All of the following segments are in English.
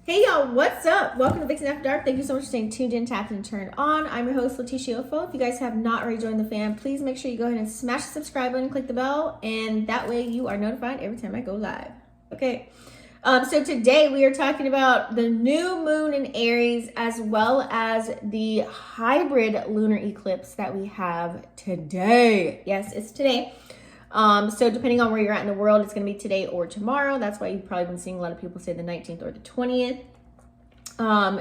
Hey y'all, what's up? Welcome to Vixen After Dark. Thank you so much for staying tuned in, tapped, and turned on. I'm your host, Leticia Ofo. If you guys have not already joined the fam, please make sure you go ahead and smash the subscribe button, click the bell, and that way you are notified every time I go live. Okay. So today we are talking about the new moon in Aries as well as the hybrid lunar eclipse that we have today. Yes, it's today. So depending on where you're at in the world, it's going to be today or tomorrow. That's why you've probably been seeing a lot of people say the 19th or the 20th.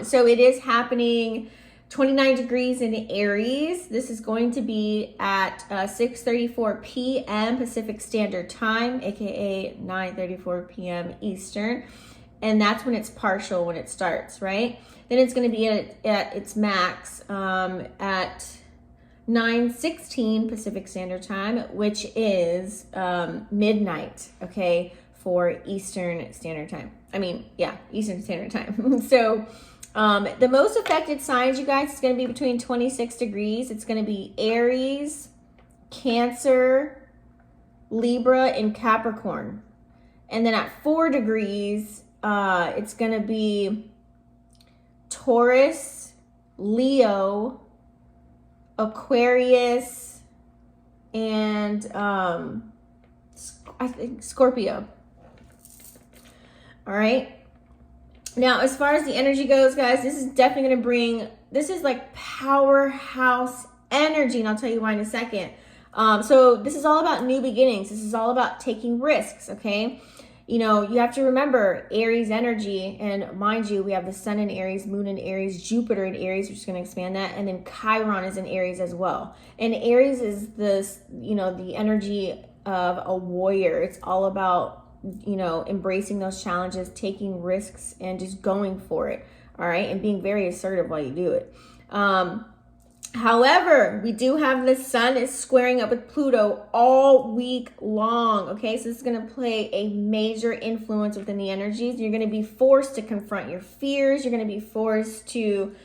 So it is happening 29 degrees in Aries. This is going to be at 6:34 p.m. Pacific Standard Time, aka 9:34 p.m. Eastern. And that's when it's partial, when it starts, right? Then it's going to be at its max at 9:16 Pacific Standard Time, which is midnight, okay, for Eastern Standard Time. Eastern Standard Time. So the most affected signs, you guys, is going to be between 26 degrees. It's going to be Aries, Cancer, Libra, and Capricorn. And then at 4 degrees, it's going to be Taurus, Leo, Aquarius, and I think Scorpio. All right. Now, as far as the energy goes, guys, this is definitely going to bring, this is like powerhouse energy, and I'll tell you why in a second. So this is all about new beginnings. This is all about taking risks, okay? You know, you have to remember Aries energy, and mind you, we have the sun in Aries, moon in Aries, Jupiter in Aries, which is going to expand that, and then Chiron is in Aries as well. And Aries is this, you know, the energy of a warrior. It's all about, you know, embracing those challenges, taking risks, and just going for it, all right, and being very assertive while you do it. However, we do have the sun is squaring up with Pluto all week long, okay? So this is going to play a major influence within the energies. You're going to be forced to confront your fears. You're going to be forced to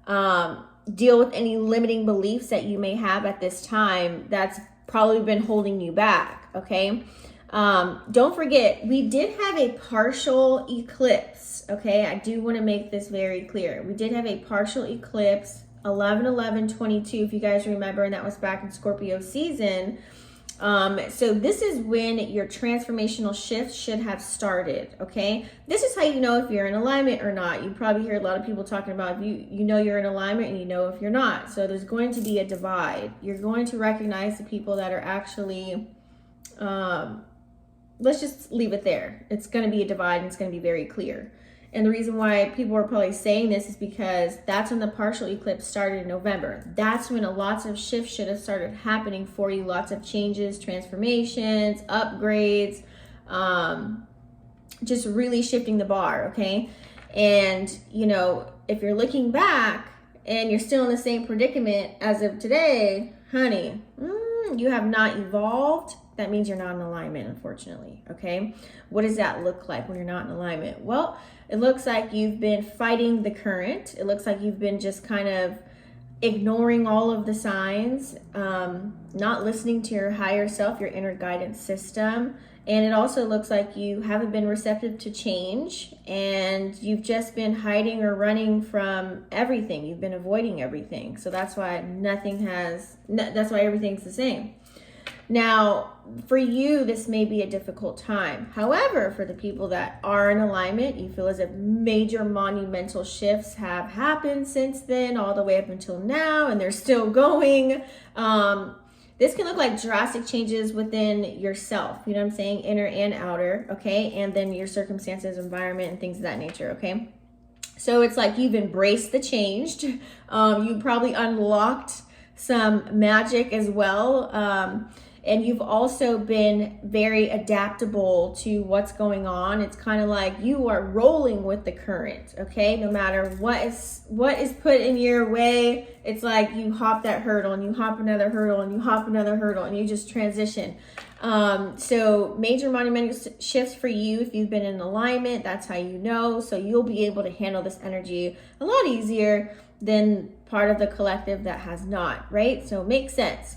deal with any limiting beliefs that you may have at this time that's probably been holding you back, okay? Don't forget, we did have a partial eclipse, okay? I do want to make this very clear. We did have a partial eclipse 11/11/22, if you guys remember, and that was back in Scorpio season. So this is when your transformational shift should have started, okay? This is how you know if you're in alignment or not. You probably hear a lot of people talking about you know you're in alignment, and you know if you're not. So there's going to be a divide. You're going to recognize the people that are actually, let's just leave it there. It's going to be a divide, and it's going to be very clear. And the reason why people are probably saying this is because that's when the partial eclipse started in November. That's when lots of shifts should have started happening for you. Lots of changes, transformations, upgrades, just really shifting the bar, okay? And, you know, if you're looking back and you're still in the same predicament as of today, honey, you have not evolved. That means you're not in alignment, unfortunately, okay? What does that look like when you're not in alignment? Well, it looks like you've been fighting the current. It looks like you've been just kind of ignoring all of the signs, not listening to your higher self, your inner guidance system. And it also looks like you haven't been receptive to change, and you've just been hiding or running from everything. You've been avoiding everything. So that's why that's why everything's the same. Now, for you, this may be a difficult time. However, for the people that are in alignment, you feel as if major monumental shifts have happened since then, all the way up until now, and they're still going. This can look like drastic changes within yourself, you know what I'm saying? Inner and outer, okay? And then your circumstances, environment, and things of that nature, okay? So it's like you've embraced the change. You probably unlocked some magic as well. And you've also been very adaptable to what's going on. It's kind of like you are rolling with the current, okay? No matter what is put in your way, it's like you hop that hurdle, and you hop another hurdle, and you hop another hurdle, and you just transition. So major monumental shifts for you if you've been in alignment. That's how you know. So you'll be able to handle this energy a lot easier than part of the collective that has not, right? So it makes sense.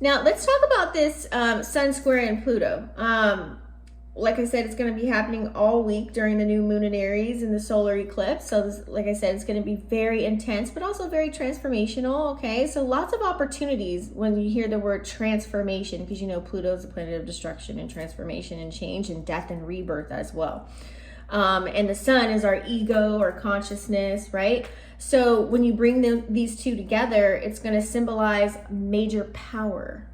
Now, let's talk about this Sun square in Pluto. like I said, it's going to be happening all week during the new moon in Aries and the solar eclipse. So this, like I said, it's going to be very intense, but also very transformational. Okay, so lots of opportunities when you hear the word transformation, because you know Pluto is a planet of destruction and transformation and change and death and rebirth as well. And the sun is our ego or consciousness, right? So when you bring these two together, it's going to symbolize major power.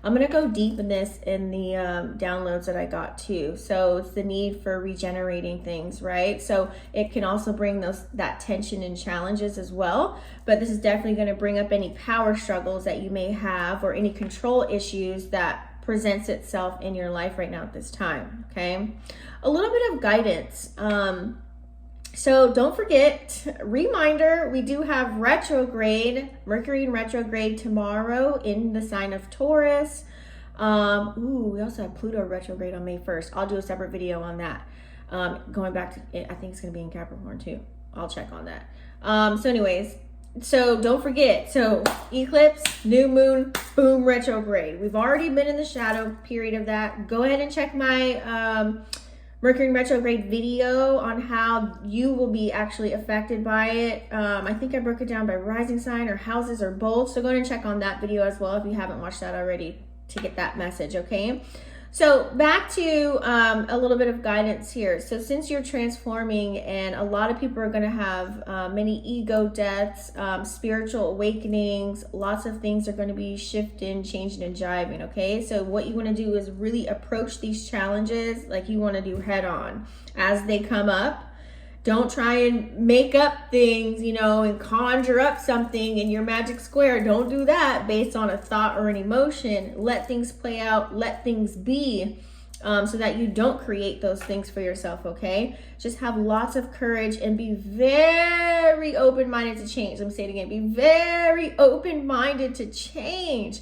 I'm going to go deep in this in the downloads that I got too. So it's the need for regenerating things, right? So it can also bring that tension and challenges as well. But this is definitely going to bring up any power struggles that you may have or any control issues that presents itself in your life right now at this time, okay? A little bit of guidance. So don't forget, reminder, we do have retrograde, Mercury in retrograde tomorrow in the sign of Taurus. We also have Pluto retrograde on May 1st. I'll do a separate video on that. Going back to, I think it's going to be in Capricorn too. I'll check on that. So anyways, so don't forget, so eclipse, new moon, boom, retrograde. We've already been in the shadow period of that. Go ahead and check my Mercury in retrograde video on how you will be actually affected by it. I think I broke it down by rising sign or houses or both. So go ahead and check on that video as well if you haven't watched that already to get that message, okay? So back to a little bit of guidance here. So since you're transforming and a lot of people are going to have many ego deaths, spiritual awakenings, lots of things are going to be shifting, changing, and jiving, okay? So what you want to do is really approach these challenges like you want to do head on as they come up. Don't try and make up things, you know, and conjure up something in your magic square. Don't do that based on a thought or an emotion. Let things play out, let things be, so that you don't create those things for yourself, okay? Just have lots of courage and be very open-minded to change. Let me say it again. Be very open-minded to change.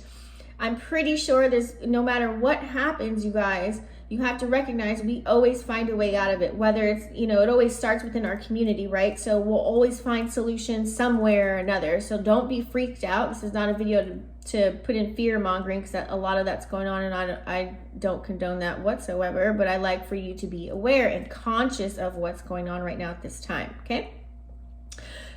I'm pretty sure there's, no matter what happens, you guys, you have to recognize we always find a way out of it, whether it's, you know, it always starts within our community, right? So we'll always find solutions somewhere or another. So don't be freaked out. This is not a video to put in fear mongering, because a lot of that's going on, and I don't condone that whatsoever, but I like for you to be aware and conscious of what's going on right now at this time, okay?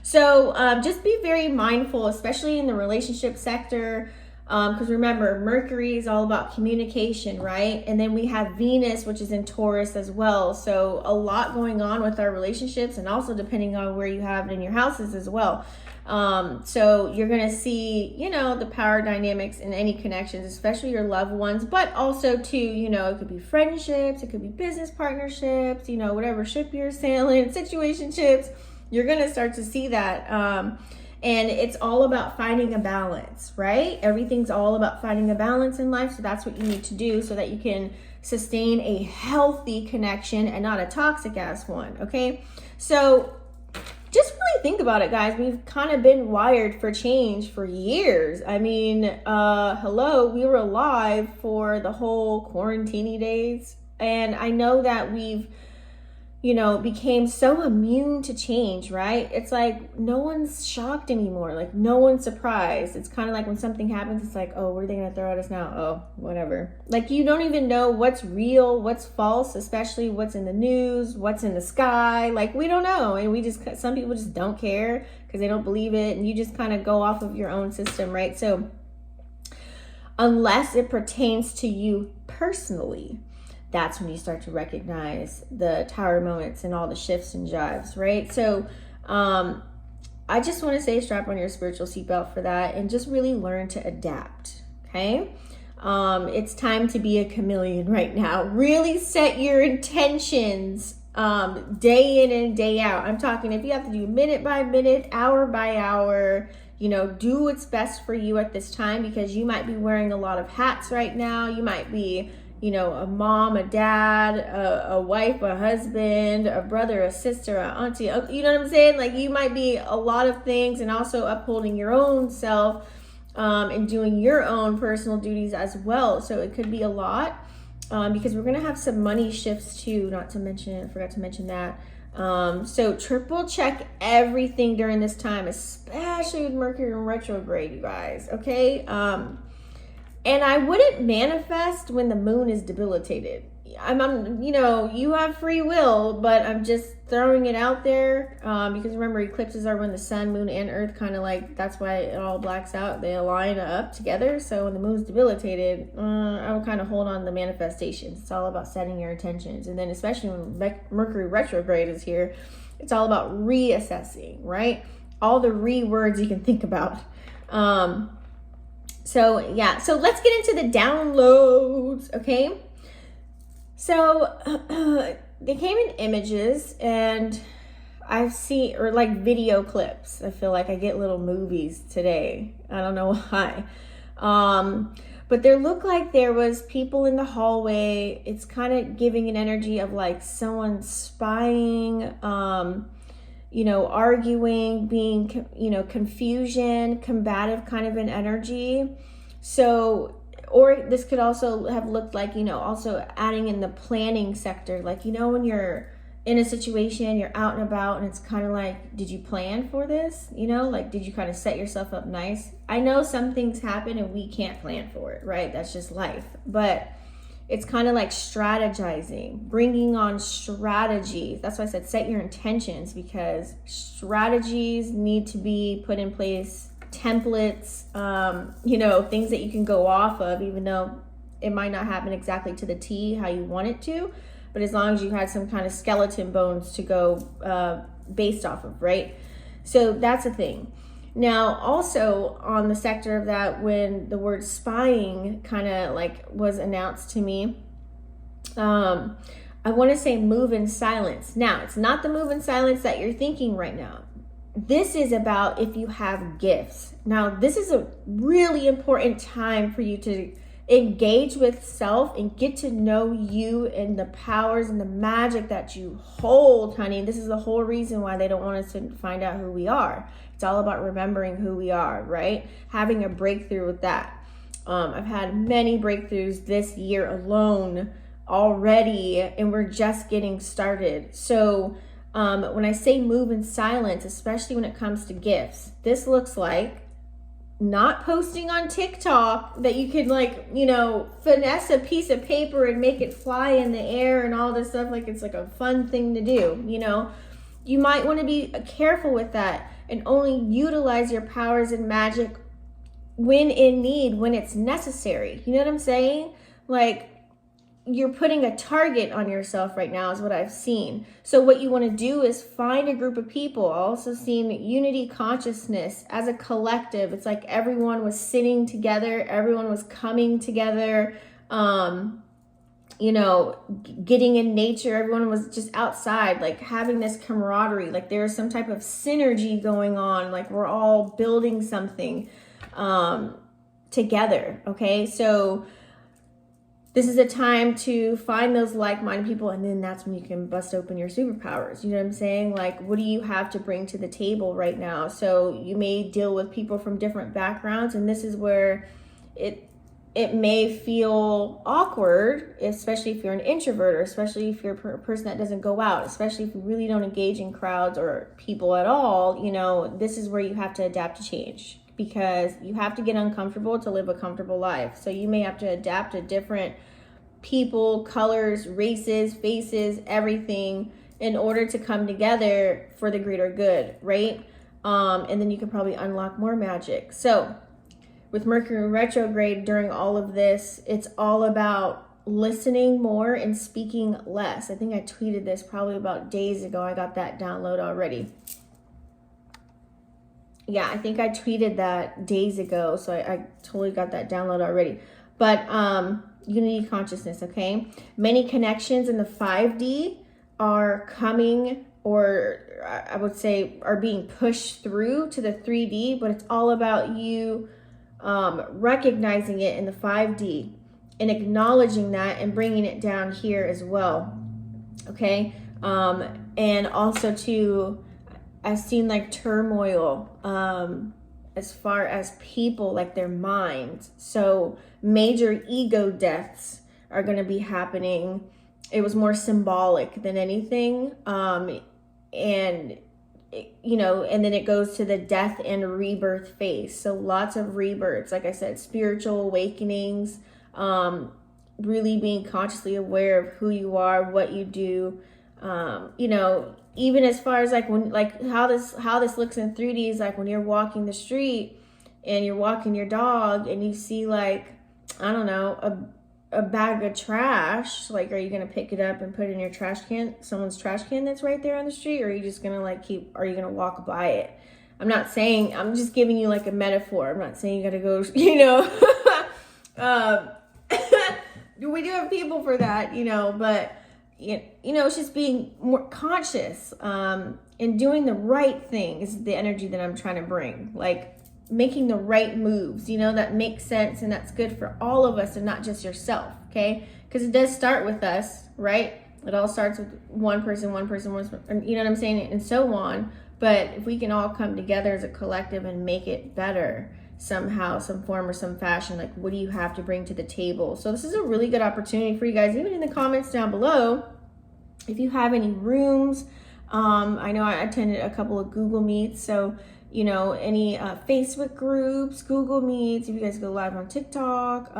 So just be very mindful, especially in the relationship sector. Because remember, Mercury is all about communication, right? And then we have Venus, which is in Taurus as well. So a lot going on with our relationships, and also depending on where you have it in your houses as well. So you're going to see, you know, the power dynamics in any connections, especially your loved ones, but also too, you know, it could be friendships, it could be business partnerships, you know, whatever ship you're sailing, situationships, you're going to start to see that. And it's all about finding a balance, right? Everything's all about finding a balance in life. So that's what you need to do so that you can sustain a healthy connection and not a toxic ass one, okay? So just really think about it, guys. We've kind of been wired for change for years. I mean, hello, we were alive for the whole quarantini days. And I know that we've, you know, became so immune to change, right? It's like no one's shocked anymore. Like no one's surprised. It's kind of like when something happens, it's like, oh, what are they going to throw at us now? Oh, whatever. Like you don't even know what's real, what's false, especially what's in the news, what's in the sky. Like we don't know. And we just, some people just don't care because they don't believe it. And you just kind of go off of your own system, right? So unless it pertains to you personally, that's when you start to recognize the tower moments and all the shifts and jives, right? So I just want to say strap on your spiritual seatbelt for that and just really learn to adapt, okay? It's time to be a chameleon right now. Really set your intentions day in and day out. I'm talking if you have to do minute by minute, hour by hour, you know, do what's best for you at this time, because you might be wearing a lot of hats right now. You might be, you know, a mom, a dad, a wife, a husband, a brother, a sister, a auntie, you know what I'm saying? Like you might be a lot of things, and also upholding your own self and doing your own personal duties as well. So it could be a lot because we're going to have some money shifts too, not to mention, I forgot to mention that. So triple check everything during this time, especially with Mercury in retrograde, you guys, okay? And I wouldn't manifest when the moon is debilitated. you know, you have free will, but I'm just throwing it out there, because remember, eclipses are when the sun, moon, and earth kind of like, that's why it all blacks out. They align up together. So when the moon's debilitated, I would kind of hold on to the manifestations. It's all about setting your intentions. And then especially when Mercury retrograde is here, it's all about reassessing, right? All the words you can think about. So yeah, so let's get into the downloads, okay? So they came in images, and I've seen, or like video clips. I feel like I get little movies today. I don't know why. But there looked like there was people in the hallway. It's kind of giving an energy of like someone spying, you know, arguing, being, you know, confusion, combative kind of an energy. So, or this could also have looked like, you know, also adding in the planning sector. Like, you know, when you're in a situation, you're out and about, and it's kind of like, did you plan for this? You know, like, did you kind of set yourself up nice? I know some things happen and we can't plan for it, right? That's just life. But it's kind of like strategizing, bringing on strategies. That's why I said set your intentions, because strategies need to be put in place, templates, you know, things that you can go off of, even though it might not happen exactly to the T how you want it to, but as long as you had some kind of skeleton bones to go based off of, right? So that's a thing. Now, also on the sector of that, when the word spying kind of like was announced to me, I want to say move in silence. Now, it's not the move in silence that you're thinking right now. This is about if you have gifts. Now, this is a really important time for you to engage with self and get to know you and the powers and the magic that you hold, honey. This is the whole reason why they don't want us to find out who we are. It's all about remembering who we are, right? Having a breakthrough with that. I've had many breakthroughs this year alone already, and we're just getting started. So when I say move in silence, especially when it comes to gifts, this looks like not posting on TikTok that you could, like, you know, finesse a piece of paper and make it fly in the air and all this stuff, like it's like a fun thing to do. You know, you might want to be careful with that and only utilize your powers and magic when in need, when it's necessary. You know what I'm saying? Like, you're putting a target on yourself right now is what I've seen. So what you want to do is find a group of people. I also seen unity consciousness as a collective. It's like everyone was sitting together. Everyone was coming together, you know, getting in nature. Everyone was just outside, like having this camaraderie. Like there's some type of synergy going on. Like we're all building something together. Okay. So this is a time to find those like-minded people, and then that's when you can bust open your superpowers. You know what I'm saying? Like, what do you have to bring to the table right now? So you may deal with people from different backgrounds, and this is where it may feel awkward, especially if you're an introvert, or especially if you're a person that doesn't go out, especially if you really don't engage in crowds or people at all. You know, this is where you have to adapt to change, because you have to get uncomfortable to live a comfortable life. So you may have to adapt to different people, colors, races, faces, everything in order to come together for the greater good, right? And then you can probably unlock more magic. So with Mercury retrograde during all of this, it's all about listening more and speaking less. I think I tweeted this probably about days ago. I got that download already. Yeah, I think I tweeted that days ago, so I totally got that download already. But unity consciousness, okay? Many connections in the 5D are coming, or I would say are being pushed through to the 3D, but it's all about you recognizing it in the 5D and acknowledging that and bringing it down here as well, okay? And also to... I've seen like turmoil as far as people, like their minds. So major ego deaths are going to be happening. It was more symbolic than anything. And, you know, and then it goes to the death and rebirth phase. So lots of rebirths, like I said, spiritual awakenings, really being consciously aware of who you are, what you do. You know, even as far as like when, like how this looks in 3D is like when you're walking the street and you're walking your dog and you see like, I don't know, a bag of trash. Like, are you going to pick it up and put it in your trash can, someone's trash can that's right there on the street? Or are you just going to like are you going to walk by it? I'm not saying, I'm just giving you like a metaphor. I'm not saying you got to go, you know, we do have people for that, you know, but you know, it's just being more conscious, and doing the right thing is the energy that I'm trying to bring. Like making the right moves, you know, that makes sense and that's good for all of us and not just yourself, okay? Because it does start with us, right? It all starts with one person, you know what I'm saying? And so on. But if we can all come together as a collective and make it better somehow, some form or some fashion, like what do you have to bring to the table? So this is a really good opportunity for you guys, even in the comments down below. If you have any rooms, I know I attended a couple of Google Meets, so you know, any Facebook groups, Google Meets, if you guys go live on TikTok,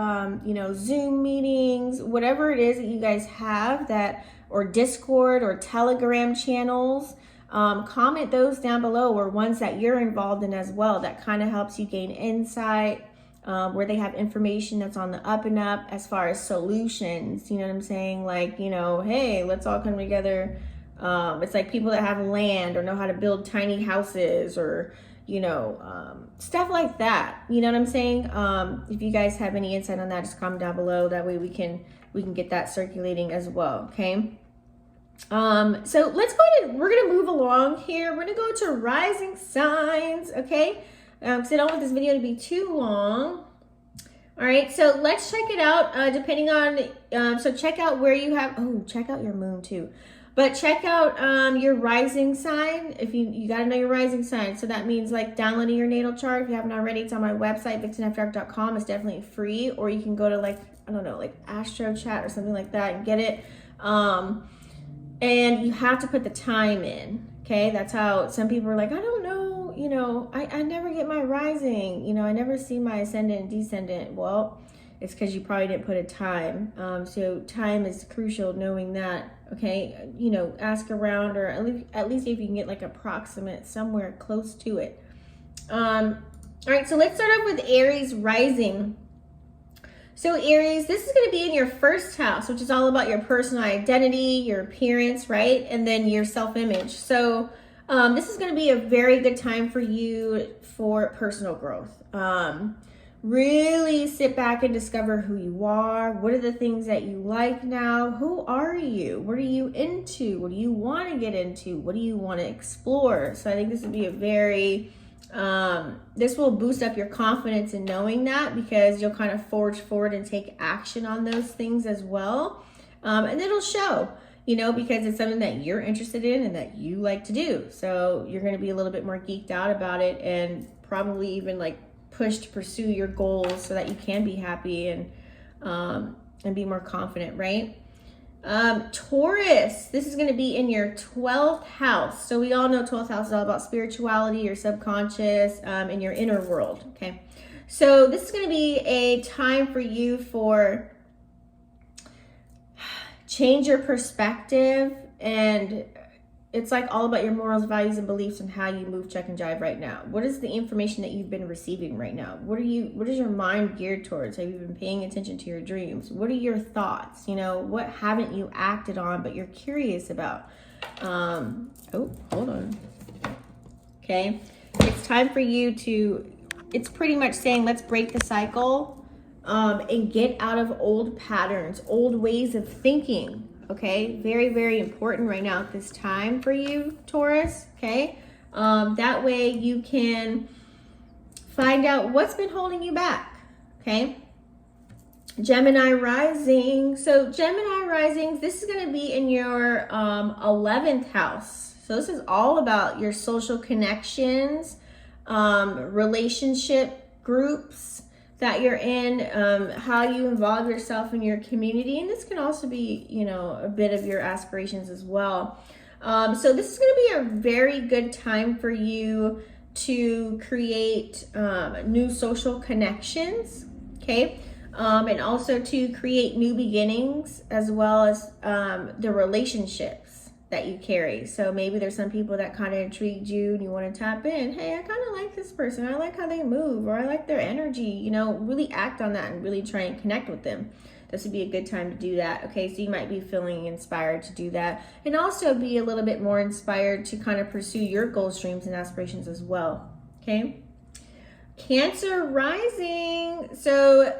you know, Zoom meetings, whatever it is that you guys have that, or Discord or Telegram channels, comment those down below, or ones that you're involved in as well. That kind of helps you gain insight, where they have information that's on the up and up as far as solutions, you know what I'm saying? Like, you know, hey, let's all come together. It's like people that have land or know how to build tiny houses or, you know, stuff like that. You know what I'm saying? If you guys have any insight on that, just comment down below. That way we can get that circulating as well. Okay. So let's go ahead. We're going to move along here. We're going to go to rising signs. Okay. Because I don't want this video to be too long. All right. So let's check it out. Depending on, so check out where you have, check out your moon too. But check out your rising sign. If you got to know your rising sign. So that means like downloading your natal chart. If you haven't already, it's on my website, vixenafterdark.com. It's definitely free. Or you can go to like, I don't know, like Astro Chat or something like that and get it. And you have to put the time in. Okay. That's how some people are like, I don't know, you know, I never get my rising. You know, I never see my ascendant and descendant. Well, it's because you probably didn't put a time. So time is crucial, knowing that. Okay, you know, ask around, or at least if you can get like approximate somewhere close to it. All right, so let's start off with Aries Rising. So Aries, this is going to be in your first house, which is all about your personal identity, your appearance, right? And then your self-image. So this is going to be a very good time for you for personal growth. Really sit back and discover who you are. What are the things that you like now? Who are you? What are you into? What do you want to get into? What do you want to explore? So I think this would be a very, this will boost up your confidence in knowing that, because you'll kind of forge forward and take action on those things as well. And it'll show, you know, because it's something that you're interested in and that you like to do. So you're going to be a little bit more geeked out about it, and probably even like push to pursue your goals so that you can be happy and be more confident, right? Taurus, this is going to be in your 12th house. So we all know 12th house is all about spirituality, your subconscious, and your inner world. Okay. So this is going to be a time for you for change your perspective, and it's like all about your morals, values, and beliefs, and how you move, check, and jive right now. What is the information that you've been receiving right now? What is your mind geared towards? Have you been paying attention to your dreams? What are your thoughts? You know, what haven't you acted on, but you're curious about? Oh, hold on. Okay. It's time for you to, it's pretty much saying, let's break the cycle, and get out of old patterns, old ways of thinking. Okay, very, very important right now at this time for you, Taurus. Okay, that way you can find out what's been holding you back. Okay, Gemini Rising. So Gemini Rising, this is going to be in your 11th house. So this is all about your social connections, relationship groups that you're in, how you involve yourself in your community. And this can also be, you know, a bit of your aspirations as well. So this is going to be a very good time for you to create new social connections. Okay. And also to create new beginnings, as well as the relationships that you carry. So maybe there's some people that kind of intrigued you and you want to tap in. Hey, I kind of like this person. I like how they move, or I like their energy. You know, really act on that and really try and connect with them. This would be a good time to do that. Okay, so you might be feeling inspired to do that, and also be a little bit more inspired to kind of pursue your goals, dreams, and aspirations as well. Okay, Cancer Rising. So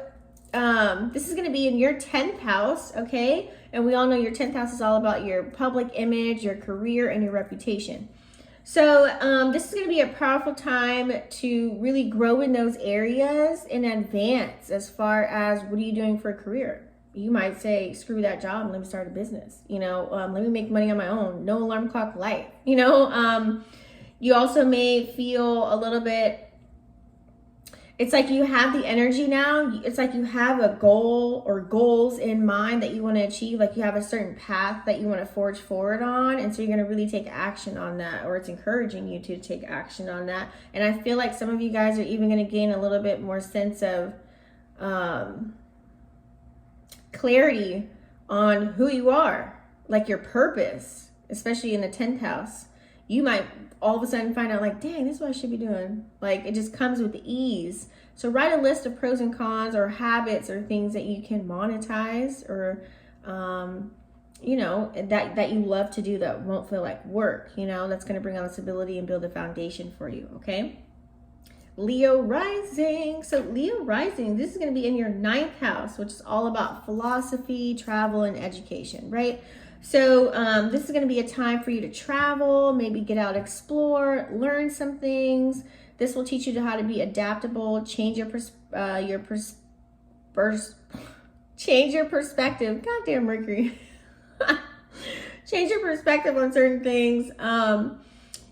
this is going to be in your 10th house. Okay, and we all know your 10th house is all about your public image, your career, and your reputation. So this is going to be a powerful time to really grow in those areas in advance. As far as what are you doing for a career? You might say, screw that job and let me start a business. You know, let me make money on my own. No alarm clock life. You know, you also may feel a little bit, it's like you have the energy now. It's like you have a goal or goals in mind that you want to achieve. Like you have a certain path that you want to forge forward on. And so you're going to really take action on that, or it's encouraging you to take action on that. And I feel like some of you guys are even going to gain a little bit more sense of clarity on who you are, like your purpose, especially in the 10th house. You might all of a sudden find out like, dang, this is what I should be doing. Like it just comes with ease. So write a list of pros and cons or habits or things that you can monetize, or, you know, that you love to do that won't feel like work, you know, that's going to bring on stability and build a foundation for you. Okay. Leo Rising. So Leo Rising, this is going to be in your 9th house, which is all about philosophy, travel, and education, right? So this is going to be a time for you to travel, maybe get out, explore, learn some things. This will teach you how to be adaptable, change your change your perspective. Goddamn Mercury. Change your perspective on certain things.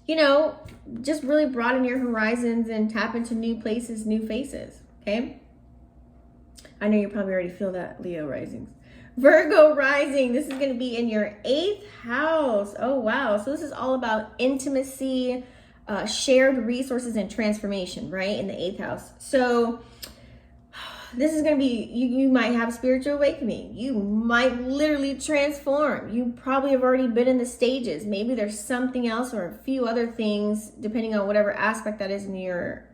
You know, just really broaden your horizons and tap into new places, new faces. Okay. I know you probably already feel that, Leo Risings. Virgo Rising, this is going to be in your 8th house. Oh, wow. So this is all about intimacy, shared resources, and transformation, right? In the 8th house. So this is going to be, you might have spiritual awakening. You might literally transform. You probably have already been in the stages. Maybe there's something else or a few other things, depending on whatever aspect that is in your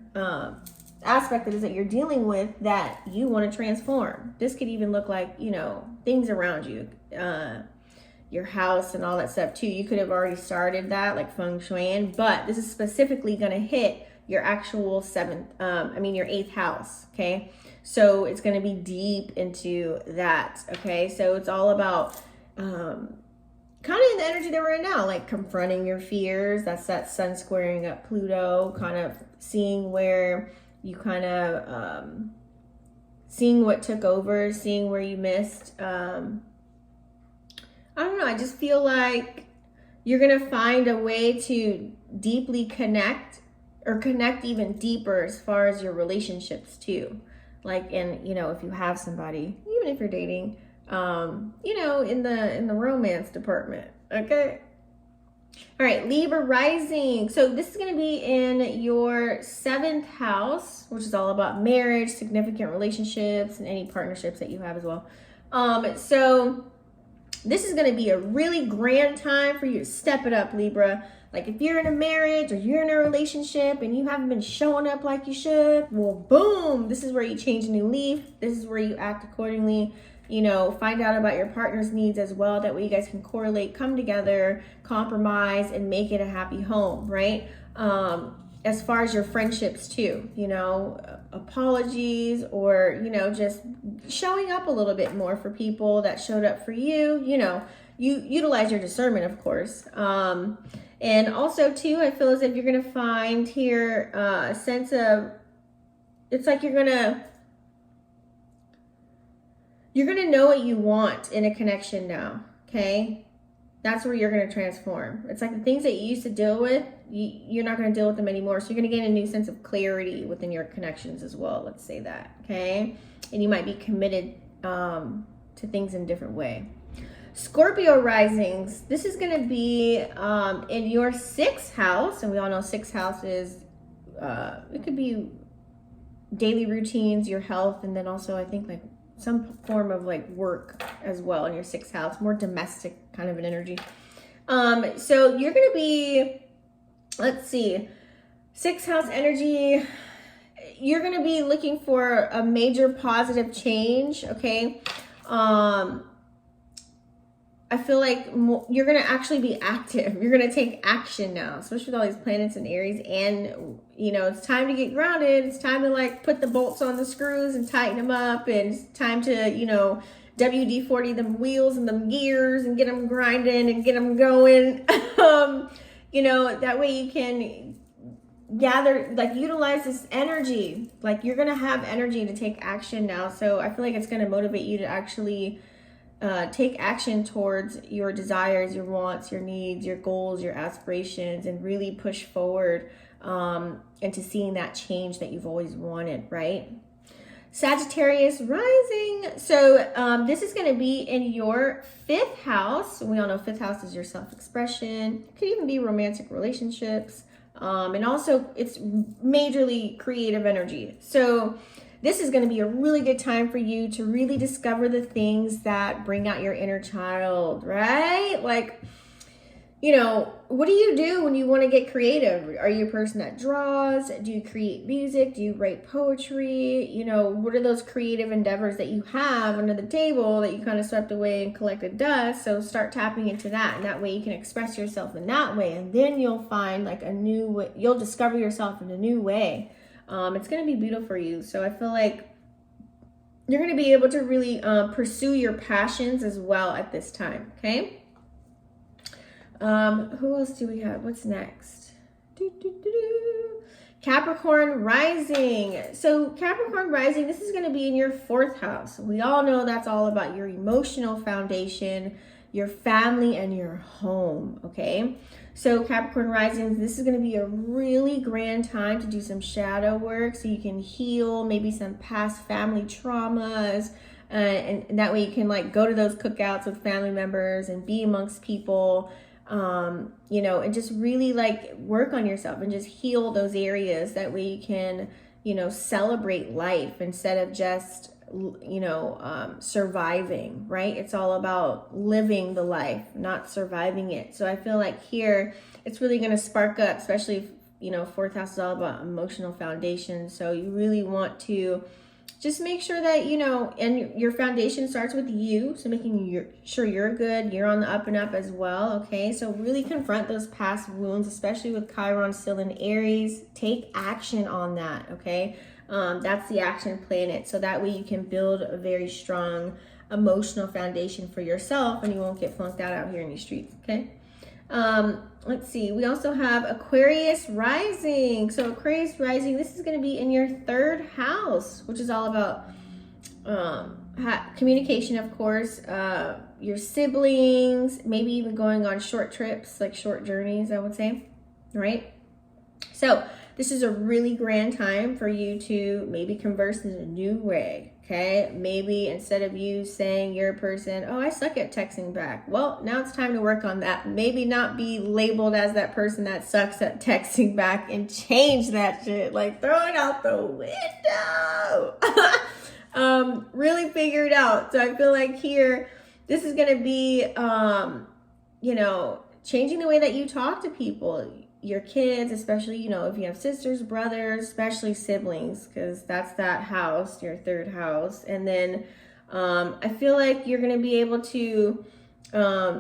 aspect that is that you're dealing with, that you want to transform. This could even look like, you know, things around you, your house and all that stuff too. You could have already started that, like feng shuiing, but this is specifically going to hit your actual your 8th house. Okay. So it's going to be deep into that. Okay. So it's all about, kind of in the energy that we're in now, like confronting your fears. That's that sun squaring up Pluto, kind of seeing where you kind of seeing what took over, seeing where you missed. I don't know. I just feel like you're going to find a way to deeply connect, or connect even deeper as far as your relationships too. Like, and you know, if you have somebody, even if you're dating, you know, in the romance department. Okay. All right, Libra Rising. So this is going to be in your 7th house, which is all about marriage, significant relationships, and any partnerships that you have as well. So this is going to be a really grand time for you to step it up, Libra. Like if you're in a marriage or you're in a relationship and you haven't been showing up like you should, well, boom, this is where you change a new leaf. This is where you act accordingly. You know, find out about your partner's needs as well. That way you guys can correlate, come together, compromise, and make it a happy home, right? As far as your friendships too, you know, apologies, or, you know, just showing up a little bit more for people that showed up for you. You know, you utilize your discernment, of course. And also too, I feel as if you're going to find here a sense of, it's like you're going to know what you want in a connection now. Okay. That's where you're going to transform. It's like the things that you used to deal with, you're not going to deal with them anymore. So you're going to gain a new sense of clarity within your connections as well. Let's say that. Okay. And you might be committed to things in a different way. Scorpio risings. This is going to be in your 6th house. And we all know 6th house is, it could be daily routines, your health, and then also I think like some form of like work as well in your 6th house, more domestic kind of an energy. So you're going to be, let's see, 6th house energy. You're going to be looking for a major positive change. Okay. I feel like you're going to actually be active. You're going to take action now, especially with all these planets in Aries. And, you know, it's time to get grounded. It's time to like put the bolts on the screws and tighten them up. And it's time to, you know, WD-40 them wheels and them gears and get them grinding and get them going. You know, that way you can gather, like utilize this energy. Like you're going to have energy to take action now. So I feel like it's going to motivate you to actually take action towards your desires, your wants, your needs, your goals, your aspirations, and really push forward into seeing that change that you've always wanted, right? Sagittarius Rising. So this is going to be in your 5th house. We all know 5th house is your self-expression. It could even be romantic relationships. And also it's majorly creative energy. So this is going to be a really good time for you to really discover the things that bring out your inner child, right? Like, you know, what do you do when you want to get creative? Are you a person that draws? Do you create music? Do you write poetry? You know, what are those creative endeavors that you have under the table that you kind of swept away and collected dust? So start tapping into that, and that way you can express yourself in that way, and then you'll find like a new way, you'll discover yourself in a new way. It's going to be beautiful for you. So I feel like you're going to be able to really pursue your passions as well at this time. Okay. Who else do we have? What's next? Capricorn Rising. So Capricorn Rising, this is going to be in your 4th house. We all know that's all about your emotional foundation, your family, and your home. Okay. So Capricorn Rising, this is going to be a really grand time to do some shadow work so you can heal maybe some past family traumas. And that way you can like go to those cookouts with family members and be amongst people, you know, and just really like work on yourself and just heal those areas. That way you can, you know, celebrate life instead of just, you know, surviving, right? It's all about living the life, not surviving it. So I feel like here it's really going to spark up, especially if, you know, 4th house is all about emotional foundation. So you really want to just make sure that, you know, and your foundation starts with you. So making sure you're good, you're on the up and up as well. Okay. So really confront those past wounds, especially with Chiron still in Aries. Take action on that. Okay. That's the action planet. So that way you can build a very strong emotional foundation for yourself and you won't get flunked out here in these streets. Okay. Let's see. We also have Aquarius Rising. So Aquarius Rising, this is going to be in your 3rd house, which is all about communication, of course, your siblings, maybe even going on short trips, like short journeys, I would say, right? So this is a really grand time for you to maybe converse in a new way. Okay, maybe instead of you saying you're a person, oh, I suck at texting back. Well, now it's time to work on that. Maybe not be labeled as that person that sucks at texting back and change that shit. Like throw it out the window. Really figure it out. So I feel like here, this is going to be, you know, changing the way that you talk to people. Your kids, especially, you know, if you have sisters, brothers, especially siblings, because that's that house, your 3rd house. And then I feel like you're going to be able to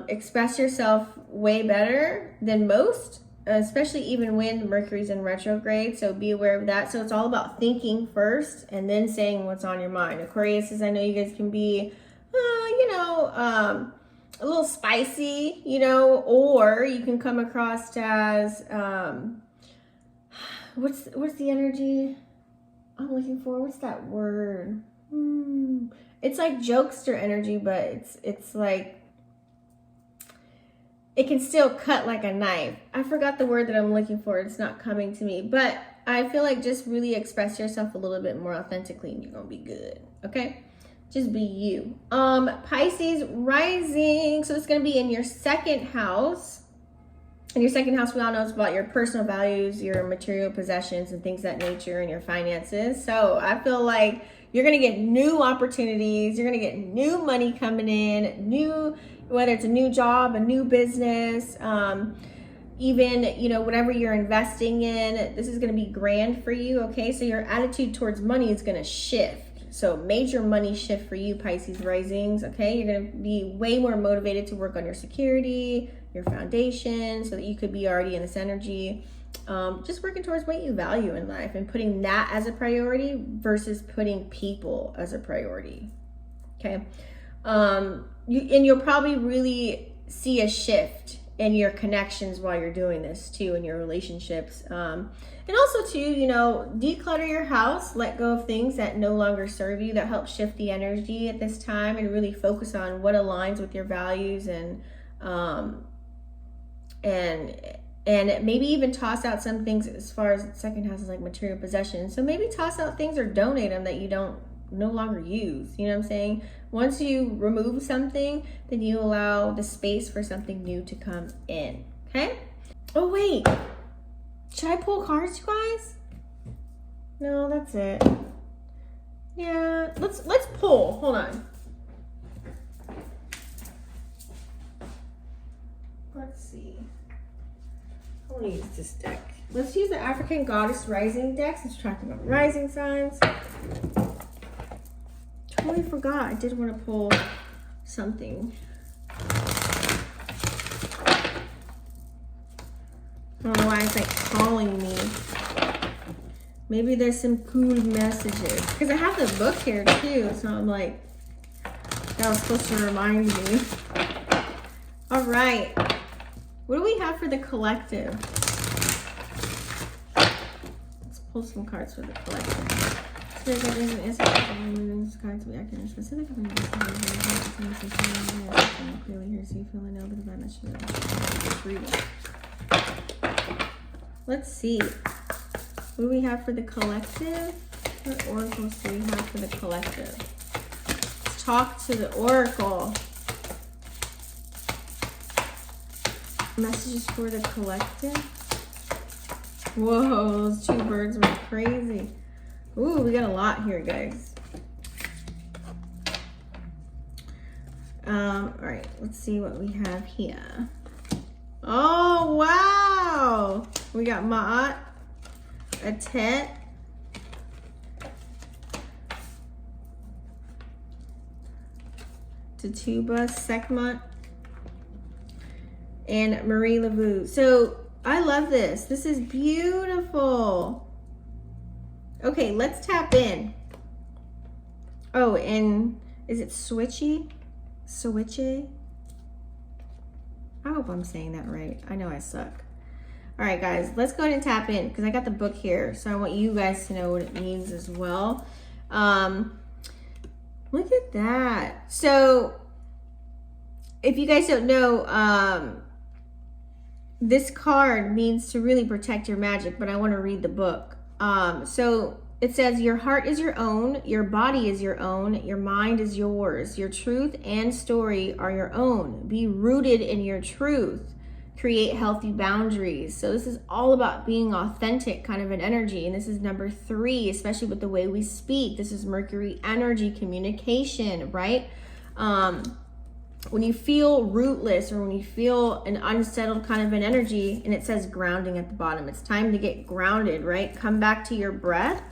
express yourself way better than most, especially even when Mercury's in retrograde. So be aware of that. So it's all about thinking first and then saying what's on your mind. Aquarius, I know you guys can be, you know, a little spicy, you know, or you can come across as, what's the energy I'm looking for? What's that word? It's like jokester energy, but it's like, it can still cut like a knife. I forgot the word that I'm looking for. It's not coming to me, but I feel like just really express yourself a little bit more authentically and you're going to be good. Okay. Just be you. Pisces Rising. So it's going to be in your 2nd house. In your 2nd house, we all know it's about your personal values, your material possessions and things of that nature, and your finances. So I feel like you're going to get new opportunities. You're going to get new money coming in, whether it's a new job, a new business, even, you know, whatever you're investing in, this is going to be grand for you. Okay. So your attitude towards money is going to shift. So major money shift for you, Pisces risings. Okay. You're going to be way more motivated to work on your security, your foundation, so that you could be already in this energy. Just working towards what you value in life and putting that as a priority versus putting people as a priority. Okay. You'll probably really see a shift in your connections while you're doing this too, in your relationships. And also too, you know, declutter your house, let go of things that no longer serve you, that help shift the energy at this time, and really focus on what aligns with your values, and maybe even toss out some things as far as the second house is like material possessions. So maybe toss out things or donate them that you don't no longer use. You know what I'm saying? Once you remove something, then you allow the space for something new to come in. Okay? Oh wait. Should I pull cards, you guys? No, that's it. Yeah, let's pull. Hold on. Let's see. I want to use this deck. Let's use the African Goddess Rising deck since we're talking about rising signs. Totally forgot. I did want to pull something. I don't know why it's like calling me. Maybe there's some cool messages. Because I have the book here too. So I'm like, that was supposed to remind me. All right. What do we have for the collective? Let's pull some cards for the collective. Spirit guardians and ancestors cards we act in a specific clearly here, so you feel I know because I'm just reading. Let's see. What do we have for the collective? What oracles do we have for the collective? Let's talk to the oracle. Messages for the collective. Whoa, those two birds were crazy. Ooh, we got a lot here, guys. All right, let's see what we have here. Oh, wow. We got Ma'at, Atet, Tituba, Sekhmet, and Marie Laveau. So I love this. This is beautiful. Okay, let's tap in. Oh, and is it Switchy? Switchy? I hope I'm saying that right. I know I suck. All right, guys, let's go ahead and tap in because I got the book here. So I want you guys to know what it means as well. Look at that. So if you guys don't know, this card means to really protect your magic, but I want to read the book. So it says your heart is your own, your body is your own, your mind is yours, your truth and story are your own. Be rooted in your truth. Create healthy boundaries. So this is all about being authentic, kind of an energy. And this is number 3, especially with the way we speak. This is Mercury energy, communication, right? When you feel rootless or when you feel an unsettled kind of an energy, and it says grounding at the bottom, it's time to get grounded, right? Come back to your breath,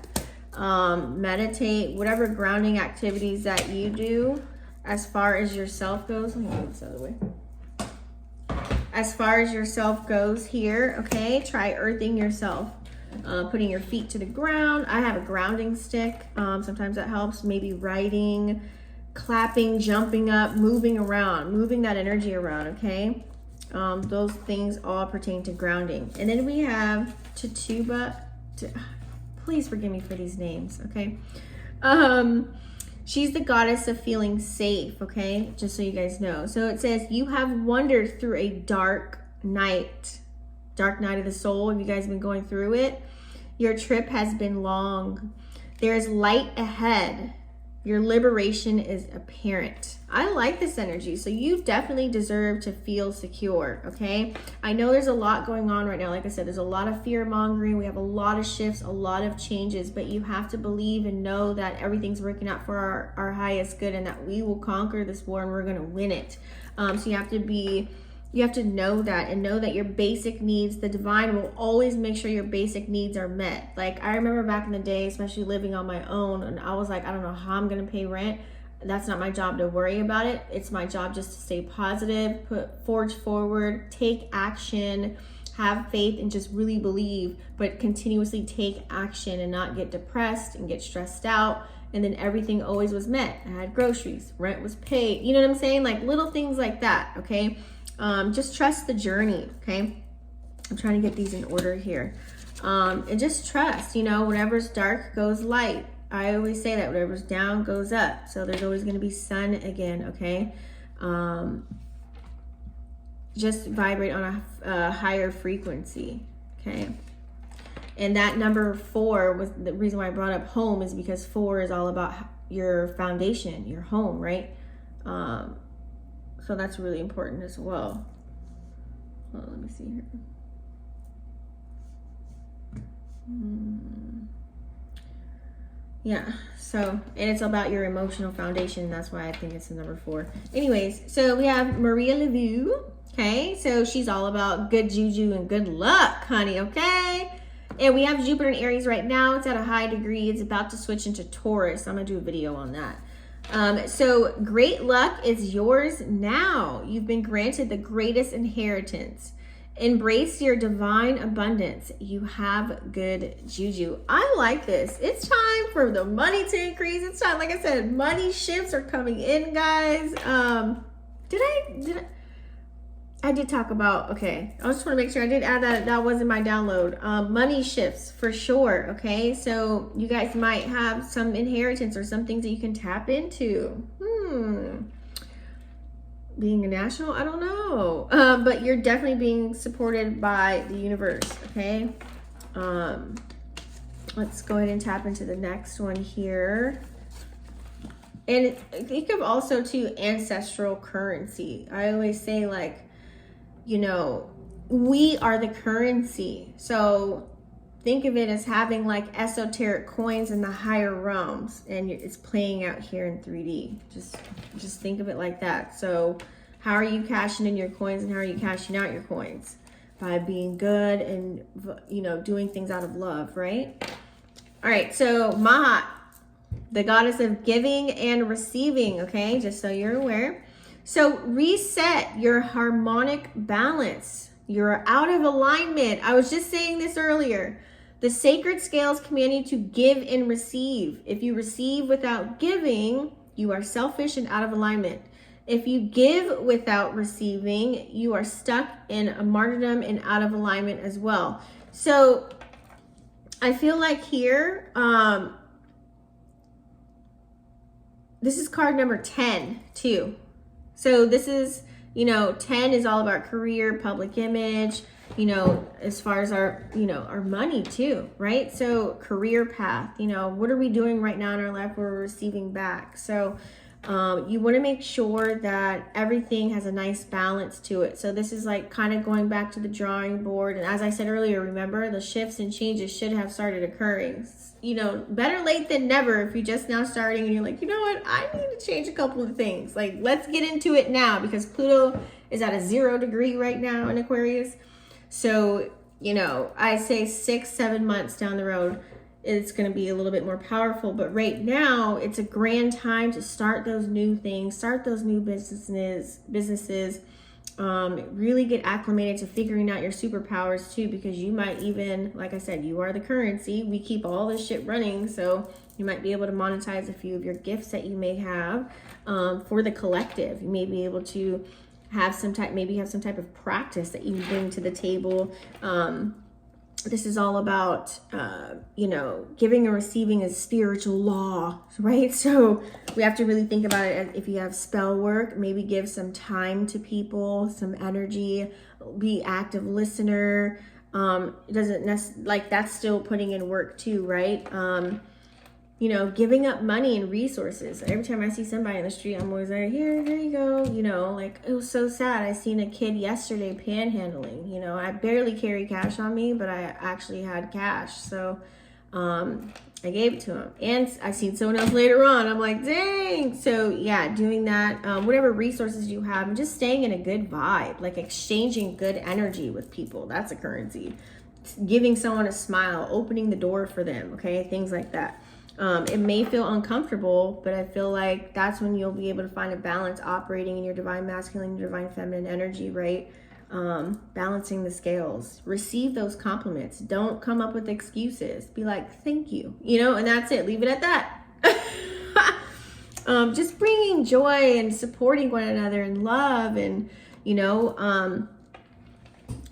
meditate, whatever grounding activities that you do as far as yourself goes. Let me move this out of the way. As far as yourself goes here, okay, try earthing yourself, putting your feet to the ground. I have a grounding stick. Sometimes that helps. Maybe writing, clapping, jumping up, moving around, moving that energy around, okay? Those things all pertain to grounding. And then we have Tituba. Please forgive me for these names, okay? She's the goddess of feeling safe, okay? Just so you guys know. So it says, you have wandered through a dark night of the soul. Have you guys been going through it? Your trip has been long. There is light ahead. Your liberation is apparent. I like this energy. So you definitely deserve to feel secure, okay? I know there's a lot going on right now. Like I said, there's a lot of fear mongering. We have a lot of shifts, a lot of changes, but you have to believe and know that everything's working out for our highest good and that we will conquer this war and we're going to win it. So you have to know that and know that your basic needs, the divine will always make sure your basic needs are met. Like I remember back in the day, especially living on my own, and I was like, I don't know how I'm going to pay rent. That's not my job to worry about it. It's my job just to stay positive, forge forward, take action, have faith, and just really believe, but continuously take action and not get depressed and get stressed out. And then everything always was met. I had groceries, rent was paid. You know what I'm saying? Like little things like that, okay? Just trust the journey, okay? I'm trying to get these in order here. And just trust, you know, whatever's dark goes light. I always say that whatever's down goes up. So there's always going to be sun again, okay? Just vibrate on a higher frequency, okay? And that number 4 was the reason why I brought up home, is because 4 is all about your foundation, your home, right? So that's really important as well. Let me see here. Yeah, so, and it's about your emotional foundation. That's why I think it's the number 4. Anyways, so we have Maria Laveau. Okay, so she's all about good juju and good luck, honey, okay? And we have Jupiter in Aries right now. It's at a high degree. It's about to switch into Taurus. I'm going to do a video on that. So great luck is yours now. You've been granted the greatest inheritance. Embrace your divine abundance. You have good juju. I like this. It's time for the money to increase. It's time, like I said, money shifts are coming in, guys. I did talk about, okay, I just want to make sure I did add that was in my download. Money shifts for sure, okay? So you guys might have some inheritance or some things that you can tap into. Being a national, I don't know. But you're definitely being supported by the universe, okay? Let's go ahead and tap into the next one here. And think of also, too, ancestral currency. I always say, like, you know, we are the currency. So think of it as having like esoteric coins in the higher realms, and it's playing out here in 3D. Just think of it like that. So how are you cashing in your coins and how are you cashing out your coins? By being good and, you know, doing things out of love, right? All right, so Mahat, the goddess of giving and receiving, okay, just so you're aware. So reset your harmonic balance. You're out of alignment. I was just saying this earlier. The sacred scales command you to give and receive. If you receive without giving, you are selfish and out of alignment. If you give without receiving, you are stuck in a martyrdom and out of alignment as well. So I feel like here, this is card number 10 too. So this is, you know, 10 is all about career, public image, you know, as far as our, you know, our money too, right? So career path, you know, what are we doing right now in our life where we're receiving back? So you want to make sure that everything has a nice balance to it. So this is like kind of going back to the drawing board. And as I said earlier, remember the shifts and changes should have started occurring. You know, better late than never if you're just now starting and you're like, you know what, I need to change a couple of things. Like, let's get into it now because Pluto is at a 0 degree right now in Aquarius. So, you know, I say 6-7 months down the road, it's going to be a little bit more powerful. But right now, it's a grand time to start those new things, start those new businesses, really get acclimated to figuring out your superpowers too, because you might even, like I said, you are the currency. We keep all this shit running. So you might be able to monetize a few of your gifts that you may have for the collective. You may be able to have some type of practice that you bring to the table. This is all about, you know, giving and receiving a spiritual law, right? So we have to really think about it. If you have spell work, maybe give some time to people, some energy, be active listener. It doesn't necessarily, like, that's still putting in work too, right? you know, giving up money and resources. Every time I see somebody in the street, I'm always like, here you go. You know, like, it was so sad. I seen a kid yesterday panhandling. You know, I barely carry cash on me, but I actually had cash. So I gave it to him. And I seen someone else later on. I'm like, dang. So yeah, doing that, whatever resources you have, and just staying in a good vibe, like exchanging good energy with people. That's a currency. Giving someone a smile, opening the door for them, okay? Things like that. It may feel uncomfortable, but I feel like that's when you'll be able to find a balance operating in your divine masculine, your divine feminine energy, right? Balancing the scales. Receive those compliments. Don't come up with excuses. Be like, thank you, you know, and that's it. Leave it at that. Just bringing joy and supporting one another and love, and, you know,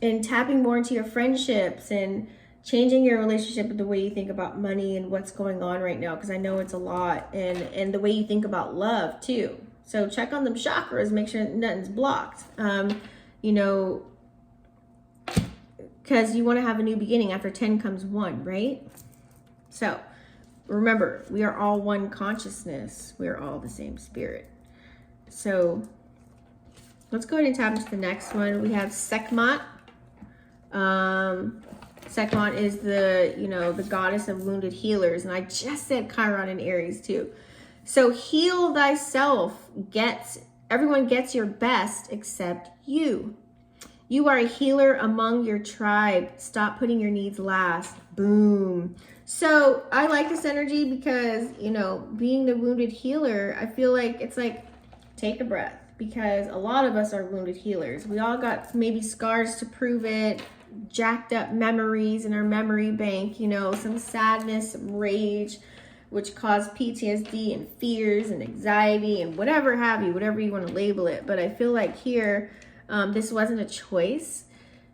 and tapping more into your friendships and changing your relationship with the way you think about money and what's going on right now, because I know it's a lot, and the way you think about love too. So check on them chakras, make sure nothing's blocked. You know, because you want to have a new beginning. After 10 comes 1, right? So remember, we are all one consciousness. We are all the same spirit. So let's go ahead and tap into the next one. We have Sekhmet. Sekhmet is the, you know, the goddess of wounded healers. And I just said Chiron in Aries too. So heal thyself. Everyone gets your best except you. You are a healer among your tribe. Stop putting your needs last. Boom. So I like this energy because, you know, being the wounded healer, I feel like it's like, take a breath, because a lot of us are wounded healers. We all got maybe scars to prove it, jacked up memories in our memory bank, you know, some sadness, some rage, which cause PTSD and fears and anxiety and whatever have you, whatever you want to label it. But I feel like here, this wasn't a choice.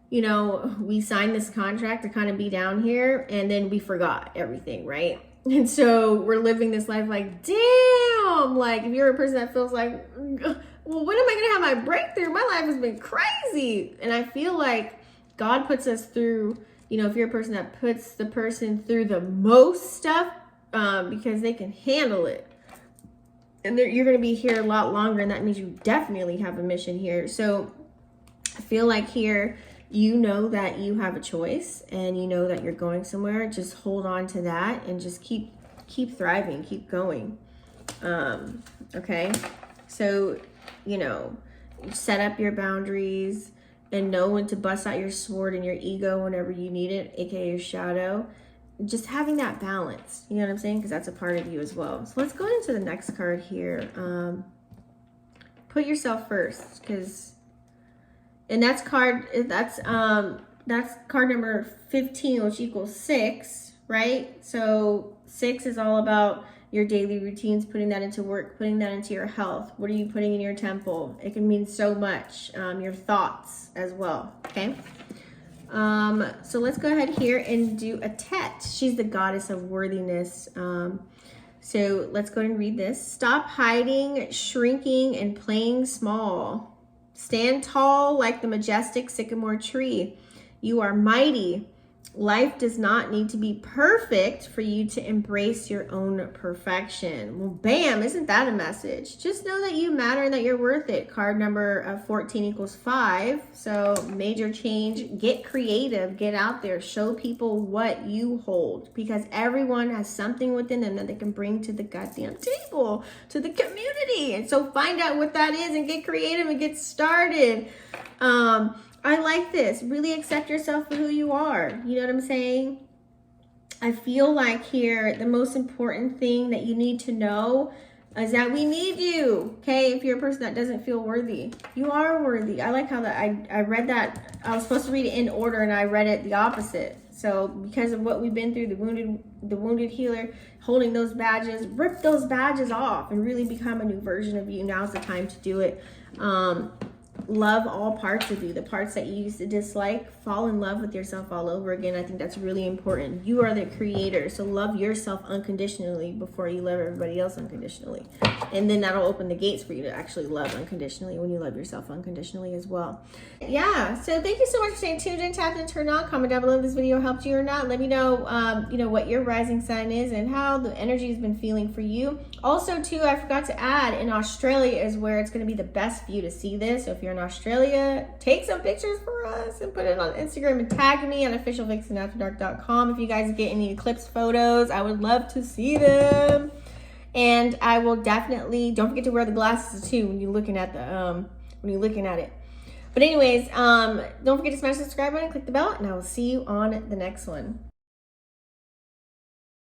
You know, we signed this contract to kind of be down here, and then we forgot everything, right? And so we're living this life like, damn, like if you're a person that feels like, well, when am I going to have my breakthrough? My life has been crazy. And I feel like God puts us through, you know, if you're a person that puts the person through the most stuff, because they can handle it. And you're going to be here a lot longer, and that means you definitely have a mission here. So I feel like here, you know that you have a choice, and you know that you're going somewhere. Just hold on to that and just keep thriving, keep going. Okay. So, you know, set up your boundaries and know when to bust out your sword and your ego whenever you need it, aka your shadow. Just having that balance, you know what I'm saying? Because that's a part of you as well. So let's go into the next card here. Put yourself first, and that's card number 15, which equals 6, right? So 6 is all about your daily routines, putting that into work, putting that into your health. What are you putting in your temple? It can mean so much. Your thoughts as well, okay? So let's go ahead here and do a Tet. She's the goddess of worthiness. So let's go ahead and read this. Stop hiding, shrinking, and playing small. Stand tall like the majestic sycamore tree. You are mighty. Life does not need to be perfect for you to embrace your own perfection. Well, bam, isn't that a message? Just know that you matter and that you're worth it. Card number 14 equals 5. So major change. Get creative. Get out there. Show people what you hold, because everyone has something within them that they can bring to the goddamn table, to the community. And so find out what that is and get creative and get started. I like this. Really accept yourself for who you are. You know what I'm saying? I feel like here, the most important thing that you need to know is that we need you. Okay? If you're a person that doesn't feel worthy, you are worthy. I like how that I read that. I was supposed to read it in order, and I read it the opposite. So because of what we've been through, the wounded healer, holding those badges, rip those badges off and really become a new version of you. Now's the time to do it. love all parts of you. The parts that you used to dislike, fall in love with yourself all over again. I think that's really important. You are the creator, so love yourself unconditionally before you love everybody else unconditionally. And then that'll open the gates for you to actually love unconditionally when you love yourself unconditionally as well. Yeah, so thank you so much for staying tuned in, tapped and turned on. Comment down below if this video helped you or not. Let me know, you know, what your rising sign is and how the energy has been feeling for you. Also, too, I forgot to add, in Australia is where it's going to be the best for you to see this. So if you're in Australia, take some pictures for us and put it on Instagram and tag me on officialvixenafterdark.com. If you guys get any eclipse photos, I would love to see them. And I will definitely, don't forget to wear the glasses too when you're looking at it. But anyways, don't forget to smash the subscribe button, click the bell, and I will see you on the next one.